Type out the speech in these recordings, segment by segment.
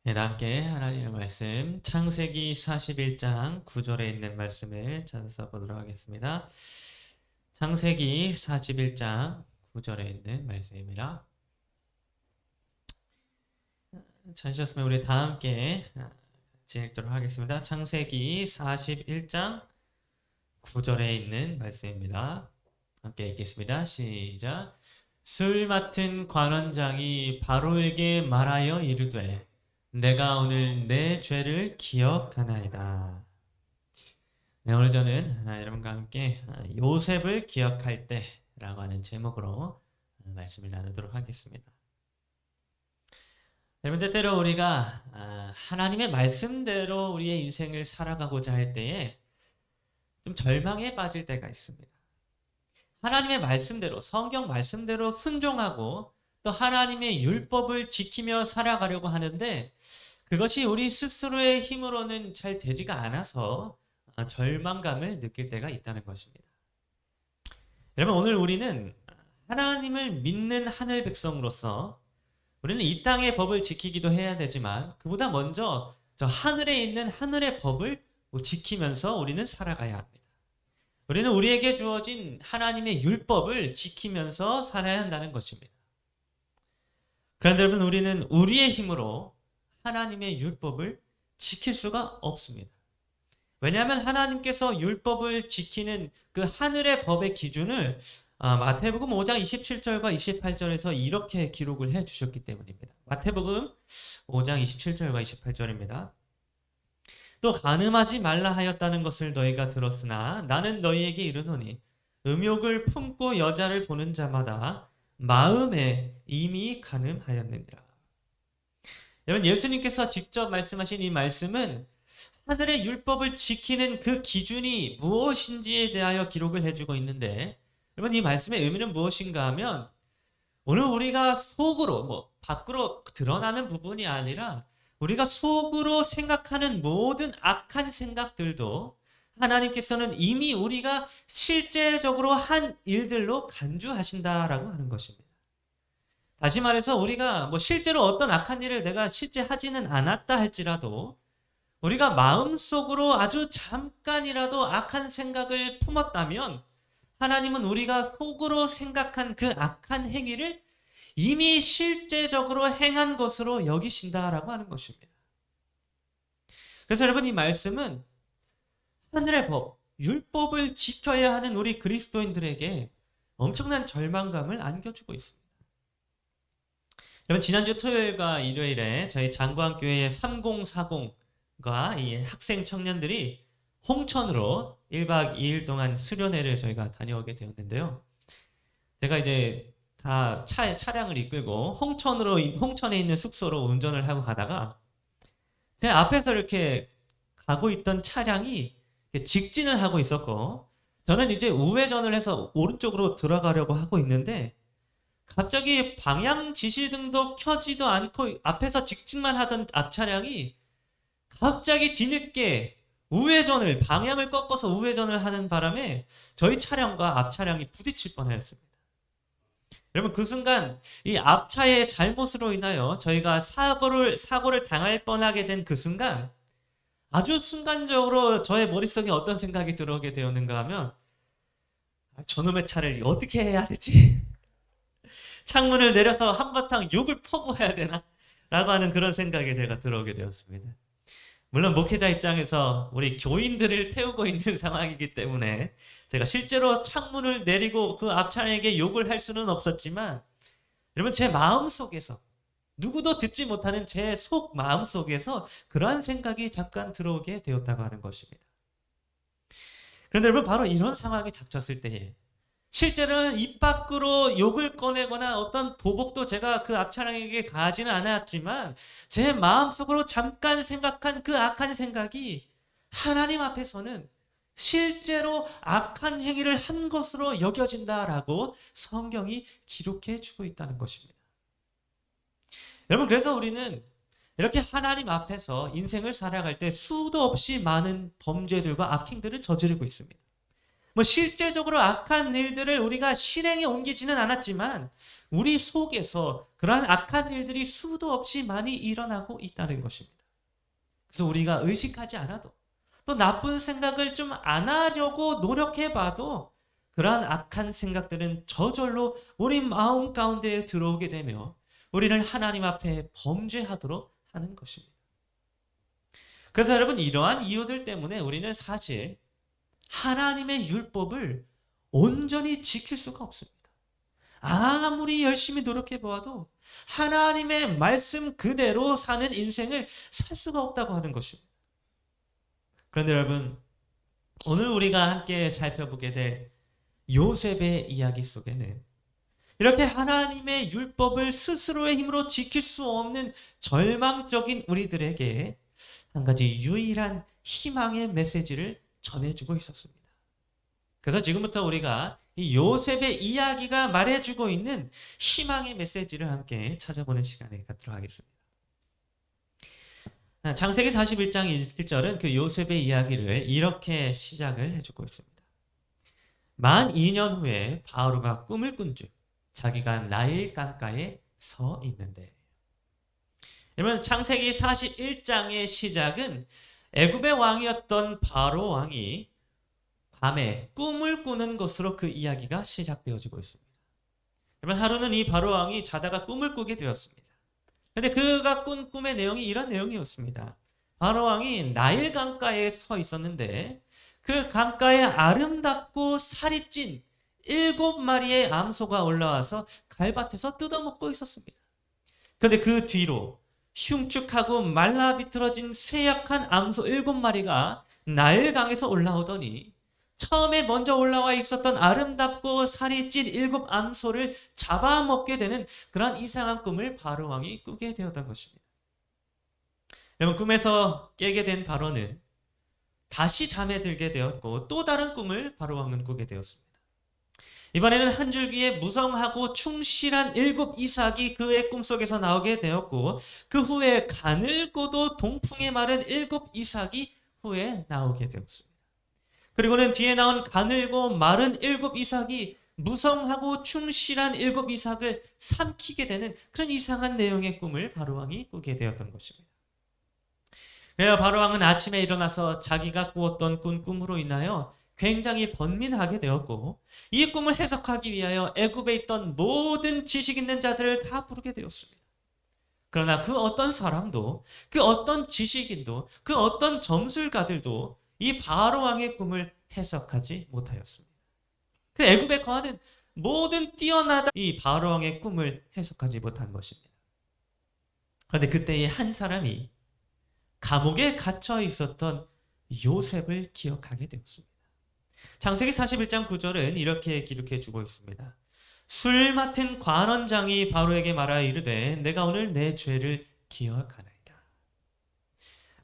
네, 다 함께 하나님의 말씀 창세기 41장 9절에 있는 말씀을 찾아보도록 하겠습니다. 창세기 41장 9절에 있는 말씀입니다. 찾으셨으면 우리 다 함께 같이 읽도록 하겠습니다. 창세기 41장 9절에 있는 말씀입니다. 함께 읽겠습니다. 시작. 술 맡은 관원장이 바로에게 말하여 이르되 내가 오늘 내 죄를 기억하나이다. 네, 오늘 저는 여러분과 함께 요셉을 기억할 때라고 하는 제목으로 말씀을 나누도록 하겠습니다. 여러분, 때때로 우리가 하나님의 말씀대로 우리의 인생을 살아가고자 할 때에 좀 절망에 빠질 때가 있습니다. 하나님의 말씀대로, 성경 말씀대로 순종하고 또 하나님의 율법을 지키며 살아가려고 하는데 그것이 우리 스스로의 힘으로는 잘 되지가 않아서 절망감을 느낄 때가 있다는 것입니다. 여러분, 오늘 우리는 하나님을 믿는 하늘 백성으로서 우리는 이 땅의 법을 지키기도 해야 되지만 그보다 먼저 저 하늘에 있는 하늘의 법을 지키면서 우리는 살아가야 합니다. 우리는 우리에게 주어진 하나님의 율법을 지키면서 살아야 한다는 것입니다. 그런데 여러분, 우리는 우리의 힘으로 하나님의 율법을 지킬 수가 없습니다. 왜냐하면 하나님께서 율법을 지키는 그 하늘의 법의 기준을 마태복음 5장 27절과 28절에서 이렇게 기록을 해 주셨기 때문입니다. 마태복음 5장 27절과 28절입니다. 또 간음하지 말라 하였다는 것을 너희가 들었으나 나는 너희에게 이르노니 음욕을 품고 여자를 보는 자마다 마음에 이미 간음하였느니라. 여러분, 예수님께서 직접 말씀하신 이 말씀은 하늘의 율법을 지키는 그 기준이 무엇인지에 대하여 기록을 해주고 있는데, 여러분, 이 말씀의 의미는 무엇인가 하면 오늘 우리가 속으로 밖으로 드러나는 부분이 아니라 우리가 속으로 생각하는 모든 악한 생각들도 하나님께서는 이미 우리가 실제적으로 한 일들로 간주하신다라고 하는 것입니다. 다시 말해서 우리가 실제로 어떤 악한 일을 내가 실제 하지는 않았다 할지라도 우리가 마음속으로 아주 잠깐이라도 악한 생각을 품었다면 하나님은 우리가 속으로 생각한 그 악한 행위를 이미 실제적으로 행한 것으로 여기신다라고 하는 것입니다. 그래서 여러분, 이 말씀은 하늘의 법, 율법을 지켜야 하는 우리 그리스도인들에게 엄청난 절망감을 안겨주고 있습니다. 여러분, 지난주 토요일과 일요일에 저희 장구한교회의 3040과 이 학생 청년들이 홍천으로 1박 2일 동안 수련회를 저희가 다녀오게 되었는데요. 제가 이제 다 차량을 이끌고 홍천에 있는 숙소로 운전을 하고 가다가 제 앞에서 이렇게 가고 있던 차량이 직진을 하고 있었고 저는 이제 우회전을 해서 오른쪽으로 들어가려고 하고 있는데 갑자기 방향 지시등도 켜지도 않고 앞에서 직진만 하던 앞 차량이 갑자기 뒤늦게 방향을 꺾어서 우회전을 하는 바람에 저희 차량과 앞 차량이 부딪힐 뻔하였습니다. 여러분, 그 순간 이 앞차의 잘못으로 인하여 저희가 사고를 당할 뻔하게 된 그 순간 아주 순간적으로 저의 머릿속에 어떤 생각이 들어오게 되었는가 하면 저놈의 차를 어떻게 해야 되지? 창문을 내려서 한바탕 욕을 퍼부어야 되나? 라고 하는 그런 생각이 제가 들어오게 되었습니다. 물론 목회자 입장에서 우리 교인들을 태우고 있는 상황이기 때문에 제가 실제로 창문을 내리고 그 앞차량에게 욕을 할 수는 없었지만 여러분, 제 마음속에서 누구도 듣지 못하는 제 속 마음속에서 그러한 생각이 잠깐 들어오게 되었다고 하는 것입니다. 그런데 여러분, 바로 이런 상황이 닥쳤을 때에 실제로는 입 밖으로 욕을 꺼내거나 어떤 보복도 제가 그 앞차량에게 가하지는 않았지만 제 마음속으로 잠깐 생각한 그 악한 생각이 하나님 앞에서는 실제로 악한 행위를 한 것으로 여겨진다라고 성경이 기록해 주고 있다는 것입니다. 여러분, 그래서 우리는 이렇게 하나님 앞에서 인생을 살아갈 때 수도 없이 많은 범죄들과 악행들을 저지르고 있습니다. 뭐 실제적으로 악한 일들을 우리가 실행에 옮기지는 않았지만 우리 속에서 그러한 악한 일들이 수도 없이 많이 일어나고 있다는 것입니다. 그래서 우리가 의식하지 않아도 또 나쁜 생각을 좀 안 하려고 노력해봐도 그러한 악한 생각들은 저절로 우리 마음 가운데에 들어오게 되며 우리는 하나님 앞에 범죄하도록 하는 것입니다. 그래서 여러분, 이러한 이유들 때문에 우리는 사실 하나님의 율법을 온전히 지킬 수가 없습니다. 아무리 열심히 노력해 보아도 하나님의 말씀 그대로 사는 인생을 살 수가 없다고 하는 것입니다. 그런데 여러분, 오늘 우리가 함께 살펴보게 될 요셉의 이야기 속에는 이렇게 하나님의 율법을 스스로의 힘으로 지킬 수 없는 절망적인 우리들에게 한 가지 유일한 희망의 메시지를 전해주고 있었습니다. 그래서 지금부터 우리가 이 요셉의 이야기가 말해주고 있는 희망의 메시지를 함께 찾아보는 시간에 갖도록 하겠습니다. 창세기 41장 1절은 그 요셉의 이야기를 이렇게 시작을 해주고 있습니다. 만 2년 후에 바로가 꿈을 꾼 줄 자기가 나일 강가에 서 있는데, 여러분, 창세기 41장의 시작은 애굽의 왕이었던 바로 왕이 밤에 꿈을 꾸는 것으로 그 이야기가 시작되어지고 있습니다. 여러분, 하루는 이 바로 왕이 자다가 꿈을 꾸게 되었습니다. 그런데 그가 꾼 꿈의 내용이 이런 내용이었습니다. 바로 왕이 나일 강가에 서 있었는데 그 강가에 아름답고 살이 찐 7마리의 암소가 올라와서 갈밭에서 뜯어먹고 있었습니다. 그런데 그 뒤로 흉측하고 말라 비틀어진 쇠약한 암소 7마리가 나일강에서 올라오더니 처음에 먼저 올라와 있었던 아름답고 살이 찐 7암소를 잡아먹게 되는 그런 이상한 꿈을 바로 왕이 꾸게 되었던 것입니다. 여러분, 꿈에서 깨게 된 바로는 다시 잠에 들게 되었고 또 다른 꿈을 바로 왕은 꾸게 되었습니다. 이번에는 한 줄기에 무성하고 충실한 7 이삭이 그의 꿈속에서 나오게 되었고 그 후에 가늘고도 동풍에 마른 7 이삭이 후에 나오게 되었습니다. 그리고는 뒤에 나온 가늘고 마른 7 이삭이 무성하고 충실한 7 이삭을 삼키게 되는 그런 이상한 내용의 꿈을 바로왕이 꾸게 되었던 것입니다. 그래서 바로왕은 아침에 일어나서 자기가 꾸었던 꿈으로 인하여 굉장히 번민하게 되었고 이 꿈을 해석하기 위하여 애굽에 있던 모든 지식 있는 자들을 다 부르게 되었습니다. 그러나 그 어떤 사람도, 그 어떤 지식인도, 그 어떤 점술가들도 이 바로왕의 꿈을 해석하지 못하였습니다. 그 애굽에 거하는 모든 뛰어나다 이 바로왕의 꿈을 해석하지 못한 것입니다. 그런데 그때에 한 사람이 감옥에 갇혀 있었던 요셉을 기억하게 되었습니다. 창세기 41장 9절은 이렇게 기록해 주고 있습니다. 술 맡은 관원장이 바로에게 말하여 이르되 내가 오늘 내 죄를 기억하나이다.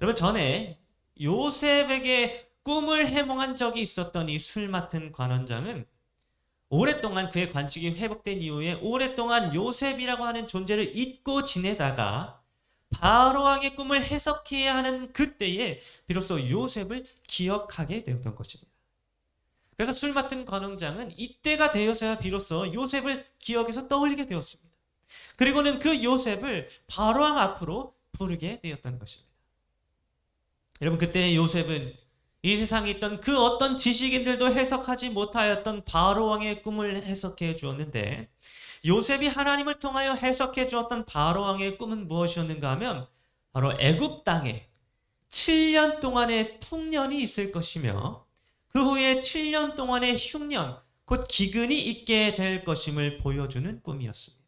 여러분, 전에 요셉에게 꿈을 해몽한 적이 있었던 이 술 맡은 관원장은 오랫동안 그의 관직이 회복된 이후에 오랫동안 요셉이라고 하는 존재를 잊고 지내다가 바로왕의 꿈을 해석해야 하는 그때에 비로소 요셉을 기억하게 되었던 것입니다. 그래서 술 맡은 관원장은 이때가 되어서야 비로소 요셉을 기억해서 떠올리게 되었습니다. 그리고는 그 요셉을 바로왕 앞으로 부르게 되었던 것입니다. 여러분, 그때 요셉은 이 세상에 있던 그 어떤 지식인들도 해석하지 못하였던 바로왕의 꿈을 해석해 주었는데 요셉이 하나님을 통하여 해석해 주었던 바로왕의 꿈은 무엇이었는가 하면 바로 애굽 땅에 7년 동안의 풍년이 있을 것이며 그 후에 7년 동안의 흉년, 곧 기근이 있게 될 것임을 보여주는 꿈이었습니다.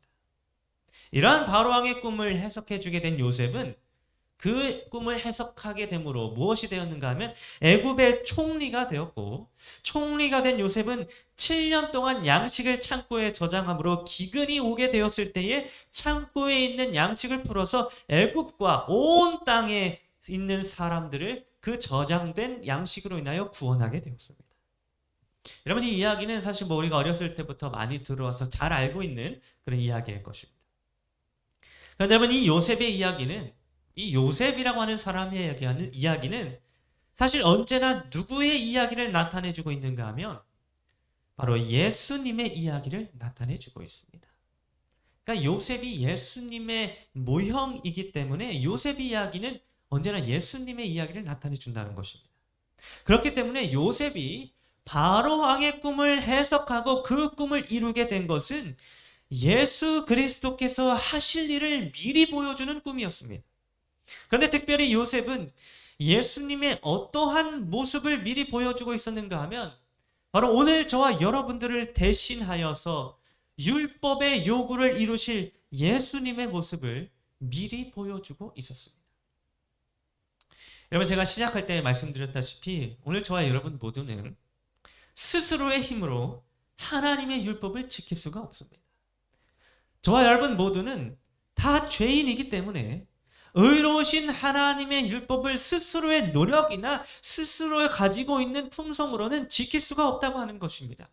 이러한 바로왕의 꿈을 해석해 주게 된 요셉은 그 꿈을 해석하게 됨으로 무엇이 되었는가 하면 애굽의 총리가 되었고, 총리가 된 요셉은 7년 동안 양식을 창고에 저장함으로 기근이 오게 되었을 때에 창고에 있는 양식을 풀어서 애굽과 온 땅에 있는 사람들을 그 저장된 양식으로 인하여 구원하게 되었습니다. 여러분, 이 이야기는 사실 우리가 어렸을 때부터 많이 들어와서 잘 알고 있는 그런 이야기일 것입니다. 그런데 여러분, 이 요셉의 이야기는, 이 요셉이라고 하는 사람의 이야기는 사실 언제나 누구의 이야기를 나타내주고 있는가 하면 바로 예수님의 이야기를 나타내 주고 있습니다. 그러니까 요셉이 예수님의 모형이기 때문에 요셉 이야기는 언제나 예수님의 이야기를 나타내 준다는 것입니다. 그렇기 때문에 요셉이 바로 왕의 꿈을 해석하고 그 꿈을 이루게 된 것은 예수 그리스도께서 하실 일을 미리 보여주는 꿈이었습니다. 그런데 특별히 요셉은 예수님의 어떠한 모습을 미리 보여주고 있었는가 하면 바로 오늘 저와 여러분들을 대신하여서 율법의 요구를 이루실 예수님의 모습을 미리 보여주고 있었습니다. 여러분, 제가 시작할 때 말씀드렸다시피 오늘 저와 여러분 모두는 스스로의 힘으로 하나님의 율법을 지킬 수가 없습니다. 저와 여러분 모두는 다 죄인이기 때문에 의로우신 하나님의 율법을 스스로의 노력이나 스스로 가지고 있는 품성으로는 지킬 수가 없다고 하는 것입니다.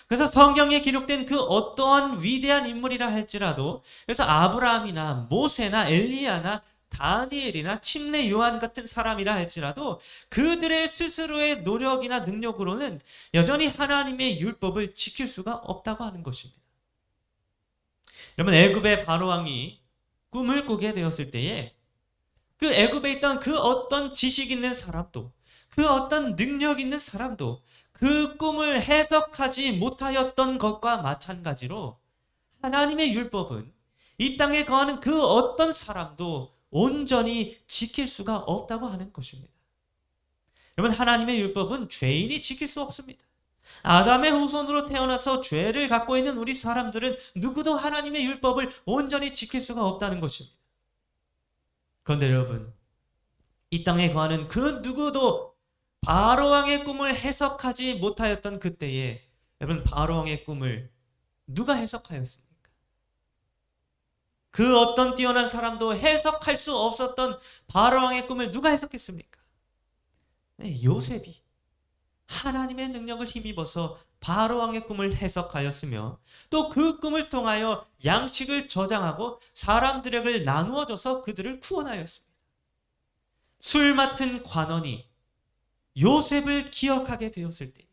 그래서 성경에 기록된 그 어떠한 위대한 인물이라 할지라도, 그래서 아브라함이나 모세나 엘리야나 다니엘이나 침례 요한 같은 사람이라 할지라도 그들의 스스로의 노력이나 능력으로는 여전히 하나님의 율법을 지킬 수가 없다고 하는 것입니다. 여러분, 애굽의 바로왕이 꿈을 꾸게 되었을 때에 그 애굽에 있던 그 어떤 지식 있는 사람도, 그 어떤 능력 있는 사람도 그 꿈을 해석하지 못하였던 것과 마찬가지로 하나님의 율법은 이 땅에 거하는 그 어떤 사람도 온전히 지킬 수가 없다고 하는 것입니다. 여러분, 하나님의 율법은 죄인이 지킬 수 없습니다. 아담의 후손으로 태어나서 죄를 갖고 있는 우리 사람들은 누구도 하나님의 율법을 온전히 지킬 수가 없다는 것입니다. 그런데 여러분, 이 땅에 거하는 그 누구도 바로왕의 꿈을 해석하지 못하였던 그때에 여러분, 바로왕의 꿈을 누가 해석하였습니까? 그 어떤 뛰어난 사람도 해석할 수 없었던 바로왕의 꿈을 누가 해석했습니까? 네, 요셉이 하나님의 능력을 힘입어서 바로왕의 꿈을 해석하였으며 또 그 꿈을 통하여 양식을 저장하고 사람들에게 나누어줘서 그들을 구원하였습니다. 술 맡은 관원이 요셉을 기억하게 되었을 때,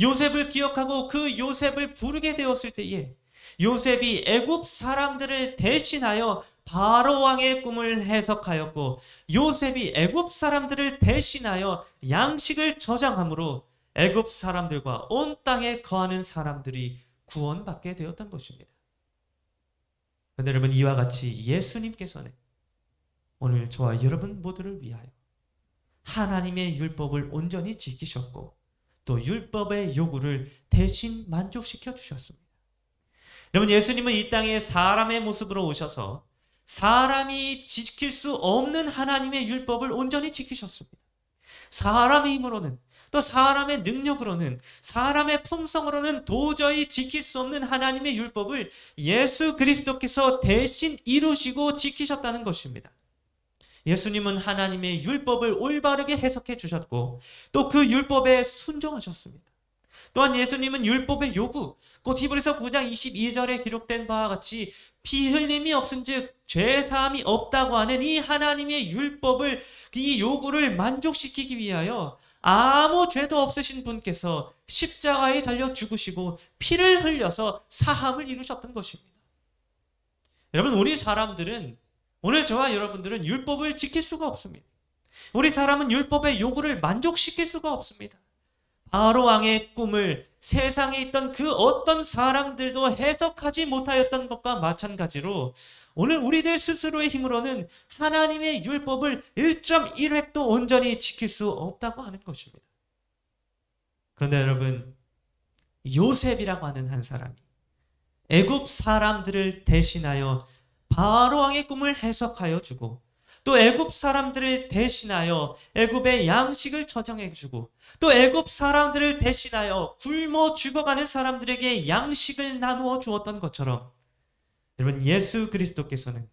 요셉을 기억하고 그 요셉을 부르게 되었을 때에 요셉이 애굽 사람들을 대신하여 바로왕의 꿈을 해석하였고 요셉이 애굽 사람들을 대신하여 양식을 저장함으로 애굽 사람들과 온 땅에 거하는 사람들이 구원받게 되었던 것입니다. 그런데 여러분, 이와 같이 예수님께서는 오늘 저와 여러분 모두를 위하여 하나님의 율법을 온전히 지키셨고 또 율법의 요구를 대신 만족시켜 주셨습니다. 여러분, 예수님은 이 땅에 사람의 모습으로 오셔서 사람이 지킬 수 없는 하나님의 율법을 온전히 지키셨습니다. 사람의 힘으로는 또 사람의 능력으로는 사람의 품성으로는 도저히 지킬 수 없는 하나님의 율법을 예수 그리스도께서 대신 이루시고 지키셨다는 것입니다. 예수님은 하나님의 율법을 올바르게 해석해 주셨고 또 그 율법에 순종하셨습니다. 또한 예수님은 율법의 요구, 곧 히브리서 9장 22절에 기록된 바와 같이 피 흘림이 없은즉 죄 사함이 없다고 하는 이 하나님의 율법을, 이 요구를 만족시키기 위하여 아무 죄도 없으신 분께서 십자가에 달려 죽으시고 피를 흘려서 사함을 이루셨던 것입니다. 여러분, 우리 사람들은, 오늘 저와 여러분들은 율법을 지킬 수가 없습니다. 우리 사람은 율법의 요구를 만족시킬 수가 없습니다. 바로왕의 꿈을 세상에 있던 그 어떤 사람들도 해석하지 못하였던 것과 마찬가지로 오늘 우리들 스스로의 힘으로는 하나님의 율법을 1.1획도 온전히 지킬 수 없다고 하는 것입니다. 그런데 여러분, 요셉이라고 하는 한 사람이 애굽 사람들을 대신하여 바로왕의 꿈을 해석하여 주고 또 애굽 사람들을 대신하여 애굽의 양식을 저장해 주고 또 애굽 사람들을 대신하여 굶어 죽어가는 사람들에게 양식을 나누어 주었던 것처럼 여러분, 예수 그리스도께서는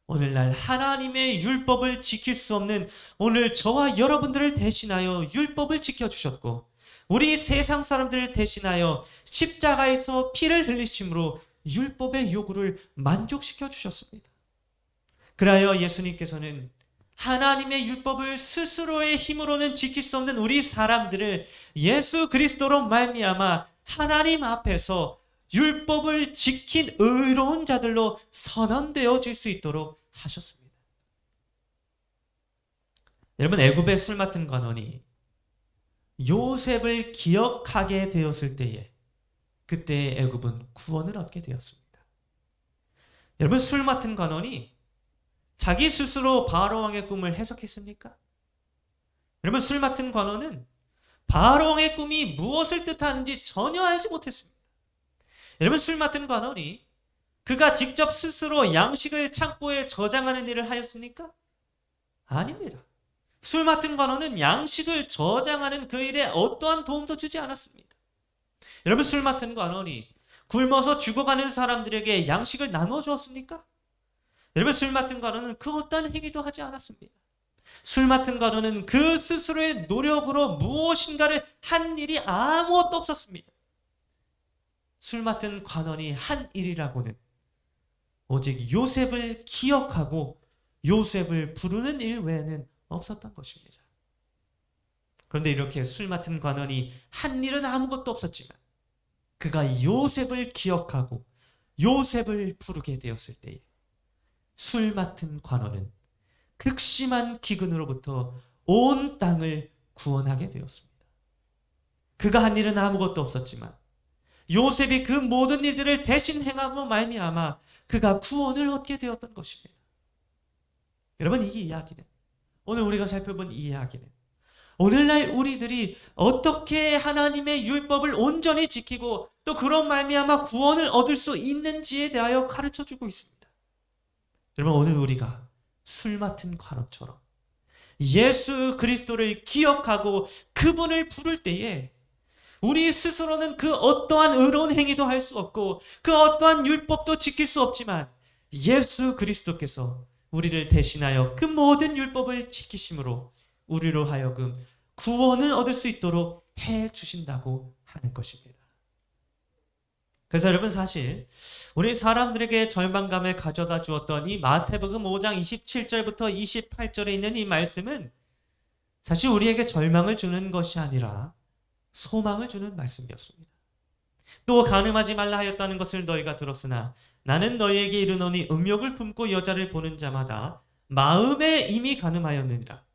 오늘날 하나님의 율법을 지킬 수 없는 오늘 저와 여러분들을 대신하여 율법을 지켜주셨고 우리 세상 사람들을 대신하여 십자가에서 피를 흘리심으로 율법의 요구를 만족시켜 주셨습니다. 그래야 예수님께서는 하나님의 율법을 스스로의 힘으로는 지킬 수 없는 우리 사람들을 예수 그리스도로 말미암아 하나님 앞에서 율법을 지킨 의로운 자들로 선언되어질 수 있도록 하셨습니다. 여러분, 애굽의 술 맡은 관원이 요셉을 기억하게 되었을 때에 그때 애굽은 구원을 얻게 되었습니다. 여러분, 술 맡은 관원이 자기 스스로 바로 왕의 꿈을 해석했습니까? 여러분, 술 맡은 관원은 바로 왕의 꿈이 무엇을 뜻하는지 전혀 알지 못했습니다. 여러분, 술 맡은 관원이 그가 직접 스스로 양식을 창고에 저장하는 일을 하였습니까? 아닙니다. 술 맡은 관원은 양식을 저장하는 그 일에 어떠한 도움도 주지 않았습니다. 여러분, 술 맡은 관원이 굶어서 죽어가는 사람들에게 양식을 나누어 주었습니까? 여러분, 술 맡은 관원은 그 어떠한 행위도 하지 않았습니다. 술 맡은 관원은 그 스스로의 노력으로 무엇인가를 한 일이 아무것도 없었습니다. 술 맡은 관원이 한 일이라고는 오직 요셉을 기억하고 요셉을 부르는 일 외에는 없었던 것입니다. 그런데 이렇게 술 맡은 관원이 한 일은 아무것도 없었지만 그가 요셉을 기억하고 요셉을 부르게 되었을 때에 술 맡은 관원은 극심한 기근으로부터 온 땅을 구원하게 되었습니다. 그가 한 일은 아무것도 없었지만 요셉이 그 모든 일들을 대신 행함으로 말미암아 그가 구원을 얻게 되었던 것입니다. 여러분, 이 이야기는, 오늘 우리가 살펴본 이 이야기는 오늘날 우리들이 어떻게 하나님의 율법을 온전히 지키고 또 그런 말미암아 구원을 얻을 수 있는지에 대하여 가르쳐주고 있습니다. 여러분, 오늘 우리가 술 맡은 관원처럼 예수 그리스도를 기억하고 그분을 부를 때에 우리 스스로는 그 어떠한 의로운 행위도 할 수 없고 그 어떠한 율법도 지킬 수 없지만 예수 그리스도께서 우리를 대신하여 그 모든 율법을 지키심으로 우리로 하여금 구원을 얻을 수 있도록 해 주신다고 하는 것입니다. 그래서 여러분, 사실 우리 사람들에게 절망감을 가져다 주었던 이 마태복음 5장 27절부터 28절에 있는 이 말씀은 사실 우리에게 절망을 주는 것이 아니라 소망을 주는 말씀이었습니다. 또 간음하지 말라 하였다는 것을 너희가 들었으나 나는 너희에게 이르노니 음욕을 품고 여자를 보는 자마다 마음에 이미 간음하였느니라.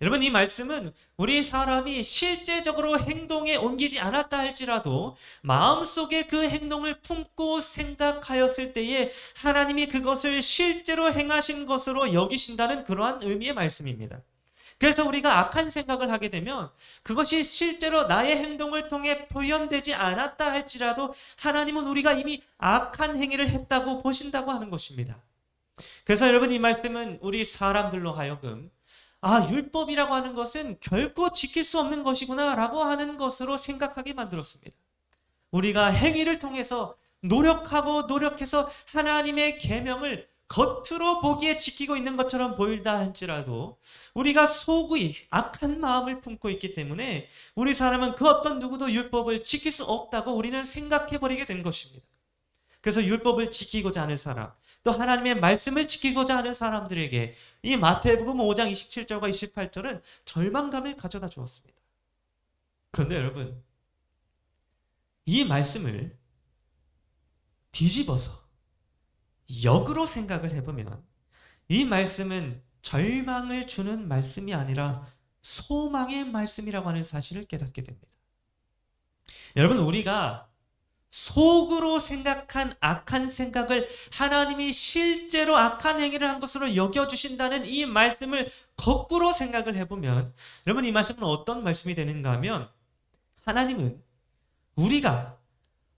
여러분, 이 말씀은 우리 사람이 실제적으로 행동에 옮기지 않았다 할지라도 마음속에 그 행동을 품고 생각하였을 때에 하나님이 그것을 실제로 행하신 것으로 여기신다는 그러한 의미의 말씀입니다. 그래서 우리가 악한 생각을 하게 되면 그것이 실제로 나의 행동을 통해 표현되지 않았다 할지라도 하나님은 우리가 이미 악한 행위를 했다고 보신다고 하는 것입니다. 그래서 여러분, 이 말씀은 우리 사람들로 하여금 율법이라고 하는 것은 결코 지킬 수 없는 것이구나 라고 하는 것으로 생각하게 만들었습니다. 우리가 행위를 통해서 노력해서 하나님의 계명을 겉으로 보기에 지키고 있는 것처럼 보일다 할지라도 우리가 속의 악한 마음을 품고 있기 때문에 우리 사람은 그 어떤 누구도 율법을 지킬 수 없다고 우리는 생각해버리게 된 것입니다. 그래서 율법을 지키고자 하는 사람, 또 하나님의 말씀을 지키고자 하는 사람들에게 이 마태복음 5장 27절과 28절은 절망감을 가져다 주었습니다. 그런데 여러분, 이 말씀을 뒤집어서 역으로 생각을 해보면 이 말씀은 절망을 주는 말씀이 아니라 소망의 말씀이라고 하는 사실을 깨닫게 됩니다. 여러분, 우리가 속으로 생각한 악한 생각을 하나님이 실제로 악한 행위를 한 것으로 여겨주신다는 이 말씀을 거꾸로 생각을 해보면 여러분, 이 말씀은 어떤 말씀이 되는가 하면 하나님은 우리가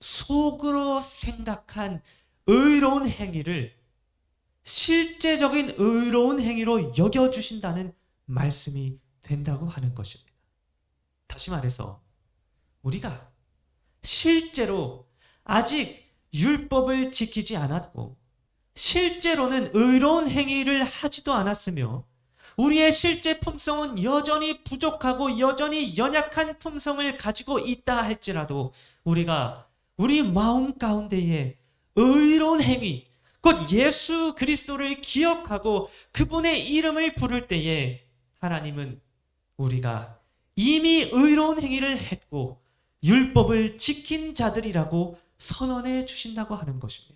속으로 생각한 의로운 행위를 실제적인 의로운 행위로 여겨주신다는 말씀이 된다고 하는 것입니다. 다시 말해서 우리가 실제로 아직 율법을 지키지 않았고 실제로는 의로운 행위를 하지도 않았으며 우리의 실제 품성은 여전히 부족하고 여전히 연약한 품성을 가지고 있다 할지라도 우리가 우리 마음 가운데에 의로운 행위, 곧 예수 그리스도를 기억하고 그분의 이름을 부를 때에 하나님은 우리가 이미 의로운 행위를 했고 율법을 지킨 자들이라고 선언해 주신다고 하는 것입니다.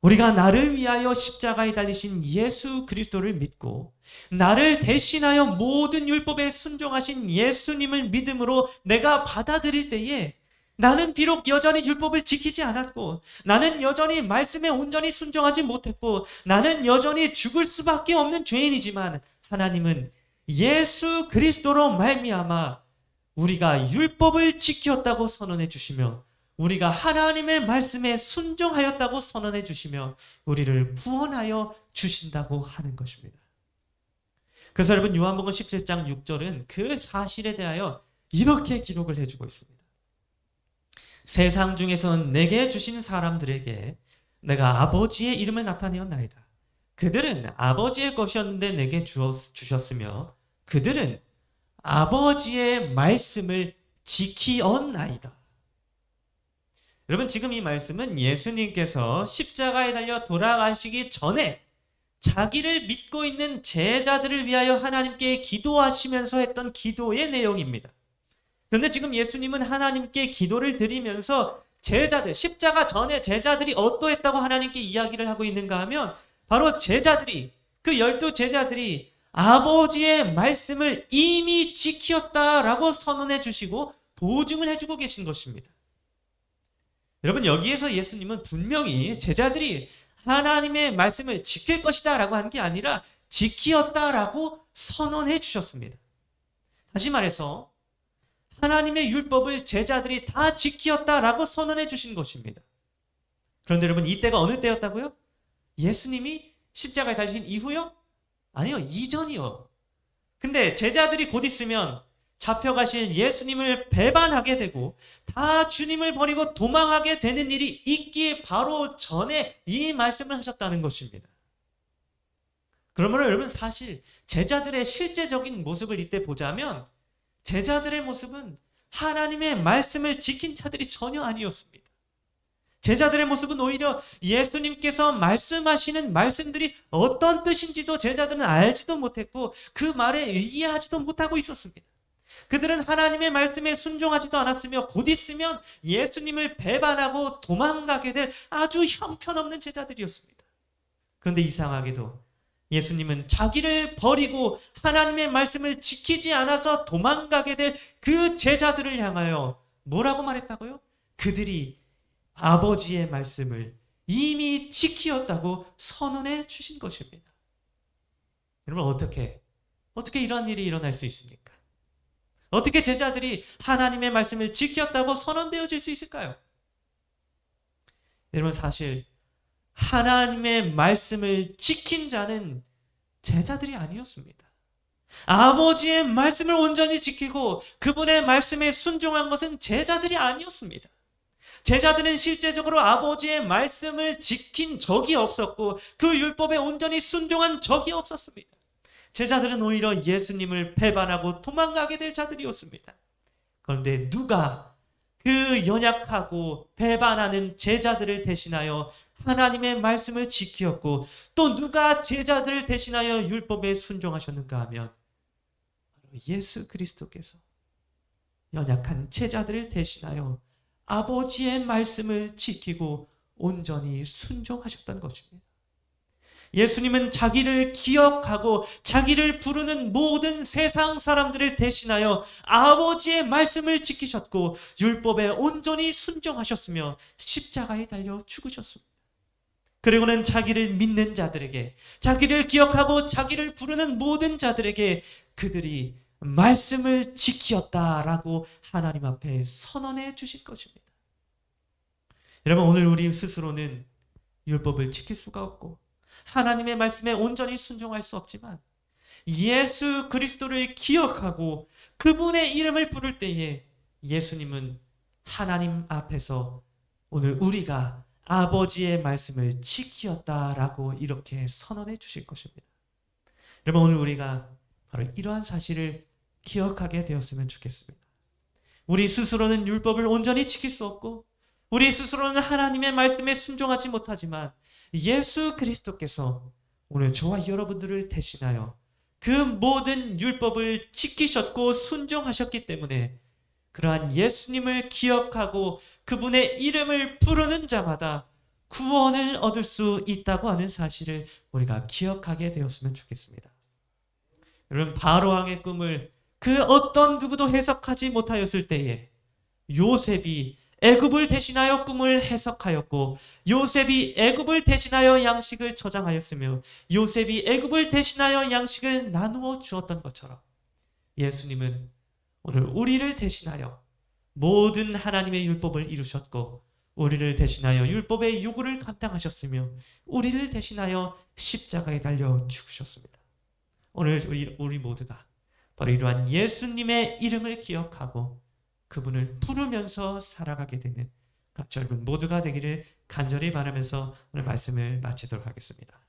우리가 나를 위하여 십자가에 달리신 예수 그리스도를 믿고 나를 대신하여 모든 율법에 순종하신 예수님을 믿음으로 내가 받아들일 때에 나는 비록 여전히 율법을 지키지 않았고 나는 여전히 말씀에 온전히 순종하지 못했고 나는 여전히 죽을 수밖에 없는 죄인이지만 하나님은 예수 그리스도로 말미암아 우리가 율법을 지켰다고 선언해 주시며 우리가 하나님의 말씀에 순종하였다고 선언해 주시며 우리를 구원하여 주신다고 하는 것입니다. 그래서 여러분 요한복음 17장 6절은 그 사실에 대하여 이렇게 기록을 해주고 있습니다. 세상 중에서 내게 주신 사람들에게 내가 아버지의 이름을 나타내었나이다. 그들은 아버지의 것이었는데 내게 주셨으며 그들은 아버지의 말씀을 지키었나이다. 여러분 지금 이 말씀은 예수님께서 십자가에 달려 돌아가시기 전에 자기를 믿고 있는 제자들을 위하여 하나님께 기도하시면서 했던 기도의 내용입니다. 그런데 지금 예수님은 하나님께 기도를 드리면서 제자들, 십자가 전에 제자들이 어떠했다고 하나님께 이야기를 하고 있는가 하면 바로 제자들이, 그 12제자들이 아버지의 말씀을 이미 지켰다라고 선언해 주시고 보증을 해주고 계신 것입니다. 여러분 여기에서 예수님은 분명히 제자들이 하나님의 말씀을 지킬 것이다 라고 한 게 아니라 지키었다라고 선언해 주셨습니다. 다시 말해서 하나님의 율법을 제자들이 다 지키었다라고 선언해 주신 것입니다. 그런데 여러분 이때가 어느 때였다고요? 예수님이 십자가에 달리신 이후요? 아니요, 이전이요. 근데 제자들이 곧 있으면 잡혀가신 예수님을 배반하게 되고 다 주님을 버리고 도망하게 되는 일이 있기 바로 전에 이 말씀을 하셨다는 것입니다. 그러면 여러분 사실 제자들의 실제적인 모습을 이때 보자면 제자들의 모습은 하나님의 말씀을 지킨 자들이 전혀 아니었습니다. 제자들의 모습은 오히려 예수님께서 말씀하시는 말씀들이 어떤 뜻인지도 제자들은 알지도 못했고 그 말에 이해하지도 못하고 있었습니다. 그들은 하나님의 말씀에 순종하지도 않았으며 곧 있으면 예수님을 배반하고 도망가게 될 아주 형편없는 제자들이었습니다. 그런데 이상하게도 예수님은 자기를 버리고 하나님의 말씀을 지키지 않아서 도망가게 될 그 제자들을 향하여 뭐라고 말했다고요? 그들이 아버지의 말씀을 이미 지키었다고 선언해 주신 것입니다. 여러분 어떻게 이런 일이 일어날 수 있습니까? 어떻게 제자들이 하나님의 말씀을 지켰다고 선언되어질 수 있을까요? 여러분 사실 하나님의 말씀을 지킨 자는 제자들이 아니었습니다. 아버지의 말씀을 온전히 지키고 그분의 말씀에 순종한 것은 제자들이 아니었습니다. 제자들은 실제적으로 아버지의 말씀을 지킨 적이 없었고 그 율법에 온전히 순종한 적이 없었습니다. 제자들은 오히려 예수님을 배반하고 도망가게 될 자들이었습니다. 그런데 누가 그 연약하고 배반하는 제자들을 대신하여 하나님의 말씀을 지키었고 또 누가 제자들을 대신하여 율법에 순종하셨는가 하면 바로 예수 그리스도께서 연약한 제자들을 대신하여 아버지의 말씀을 지키고 온전히 순종하셨던 것입니다. 예수님은 자기를 기억하고 자기를 부르는 모든 세상 사람들을 대신하여 아버지의 말씀을 지키셨고 율법에 온전히 순종하셨으며 십자가에 달려 죽으셨습니다. 그리고는 자기를 믿는 자들에게, 자기를 기억하고 자기를 부르는 모든 자들에게 그들이 말씀을 지키었다라고 하나님 앞에 선언해 주실 것입니다. 여러분 오늘 우리 스스로는 율법을 지킬 수가 없고 하나님의 말씀에 온전히 순종할 수 없지만 예수 그리스도를 기억하고 그분의 이름을 부를 때에 예수님은 하나님 앞에서 오늘 우리가 아버지의 말씀을 지키었다라고 이렇게 선언해 주실 것입니다. 여러분 오늘 우리가 바로 이러한 사실을 기억하게 되었으면 좋겠습니다. 우리 스스로는 율법을 온전히 지킬 수 없고 우리 스스로는 하나님의 말씀에 순종하지 못하지만 예수 그리스도께서 오늘 저와 여러분들을 대신하여 그 모든 율법을 지키셨고 순종하셨기 때문에 그러한 예수님을 기억하고 그분의 이름을 부르는 자마다 구원을 얻을 수 있다고 하는 사실을 우리가 기억하게 되었으면 좋겠습니다. 여러분, 바로왕의 꿈을 그 어떤 누구도 해석하지 못하였을 때에 요셉이 애굽을 대신하여 꿈을 해석하였고, 요셉이 애굽을 대신하여 양식을 저장하였으며, 요셉이 애굽을 대신하여 양식을 나누어 주었던 것처럼 예수님은 오늘 우리를 대신하여 모든 하나님의 율법을 이루셨고, 우리를 대신하여 율법의 요구를 감당하셨으며, 우리를 대신하여 십자가에 달려 죽으셨습니다. 오늘 우리 모두가 바로 이러한 예수님의 이름을 기억하고 그분을 부르면서 살아가게 되는 여러분 모두가 되기를 간절히 바라면서 오늘 말씀을 마치도록 하겠습니다.